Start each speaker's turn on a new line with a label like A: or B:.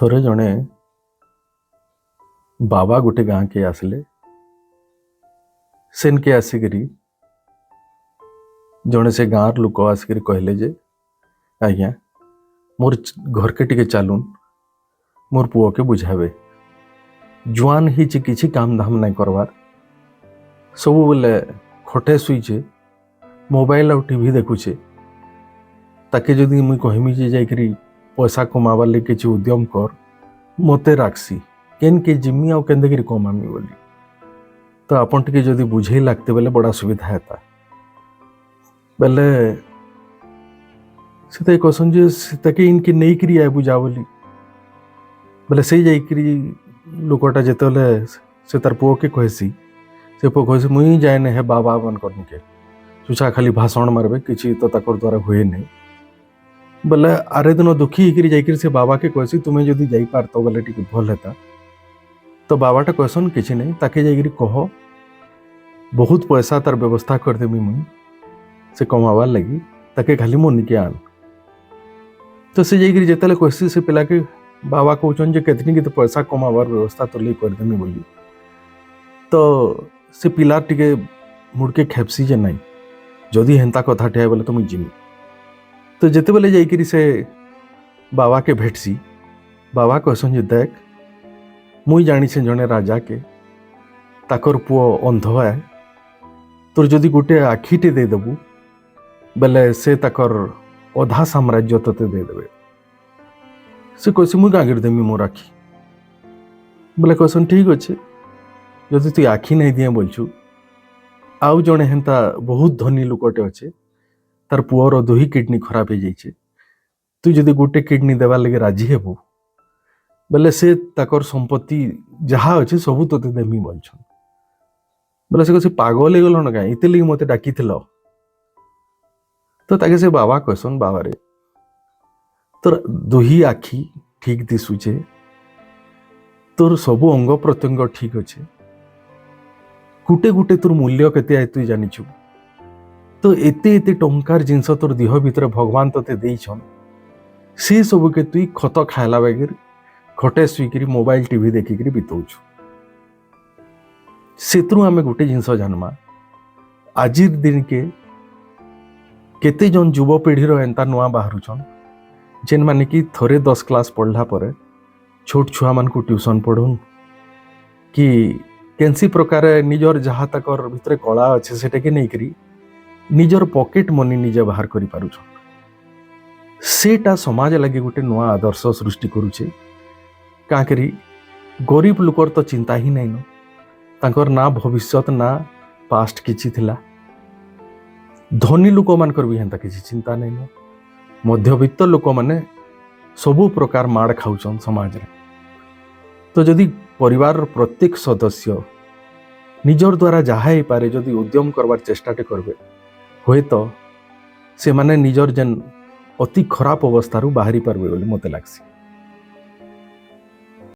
A: थोड़े जड़े बाबा गोटे गाँ के आसिले सेन के आसिकी जड़े से गाँव लोक आसिक कहले जे आज्ञा मोर घर के टिके चलून मोर पुओ के बुझावे जुआन ही किसी काम धाम नहीं करवार सब बोले खटे शुचे मोबाइल और टीवी देखुचे ताके जदि मुई कहमी जे जाइकरी पैसा कमाबार लगे किसी उद्यम कर मते राखसी केन के जिमी आउ केन देखिरी कमामी बोली तो आपन टिके जदि बुझे लागते बेले बड़ा सुविधा है बेले से कहसन जे ताके इनके नहीं करी आए बुझा बोली बेले से जाइकरी लोकटा जेतले से तार पुओ के कहसी से पुओ कहसी मुई जाए है बाबा मन करनी के चुचा खाली भाषण मारबे किसी तो ताकर द्वारा हुए नहीं बोले आरे दिन दुखी होकर जाकर से बाबा के कहसी तुम्हें जदि जाई पारत बोले टी भल हेता तो बाबाटा कहसन किसी नहीं ताके जाकर कह बहुत पैसा तार व्यवस्था करदेमी मुई से कमाबार लगी ताके खाली मन के आन तो से जाकर जिते कहसी से पिला के बाबा कहन जे केतनी के पैसा कमाबार व्यवस्था तो ले करदेमी बोली तो से पिला टिके मुड़के खेपसी जे नहीं जदि हेन्ता कथा ठे बोले तो मुझे जिमी तो जिते बेले जाइकरी से बाबा के भेटसी बाबा कहसन जे देख मुई जानी से जने राजा के ताकर पुओ अंध है तोर जदि गोटे आखिटे दे देबू बेले से ताकर अधा साम्राज्य तते दे देबे से कहसी मुई गागिर देमी मोर आखि बोले कहसन ठीक अच्छे जदि तु आखि नहीं दिए बोलछु आउ जने हेन्ता बहुत धनी लोकटे अच्छे तार पुअर 2 किडनी खराब हो जाइए तु जदि गोटे किडनी देवार लगे राजी हेबू बेले से ताकर संपत्ति जहाँ अच्छे सबू तोते देमी बोलछन बोले से कसी पागल हो गल ना इते लगी मते डाकी तो ताके से बाबा कहसन बाबा रे तोर 2 आखि ठीक दिशुचे तोर सबू अंग प्रत्यंग ठीक अच्छे गुटे गुटे तोर मूल्य केते तु जानिछु तो एते एते टंकार जिनस तोर देह भितर भगवान तोते देइछन से सब के तुई खत खाइला बेगर खटे सुईकरी मोबाइल टीवी देखिकरी बितौछु सेत्रु आमे गोटे जिनस जानमा आजिर दिन के केते जन युवपीढ़ी एंता नुआ बाहरुछन जेन माने कि थोरे 10 क्लास पढ़ला परे छोट छुआ मान को ट्यूशन पढ़ुन कि केनसी प्रकार निजर जहाँ तकर भितर कला अच्छे सेटा के नहीं करी निजर पॉकेट मनी निजे बाहर करि पारुछन सेटा समाज लगे गोटे नुआ आदर्श सृष्टि करुचे का करी गरीब लोकर तो चिंता ही नहीं न तांकर ना भविष्यत ना पास्ट किछि थिला धनी लोक मानकर भी हेंता किछि चिंता नहीं न मध्यवित्त लोक माने सबु प्रकार माड़ खाउछन समाज रे तो जदि परिवार प्रत्येक सदस्य निजर द्वारा जहाँ ही पारे जदि उद्यम करवार चेष्टाटे करबे हुए तो से माने निजर जेन अति खराब अवस्था बाहरी पारबे बोली मते लागसी।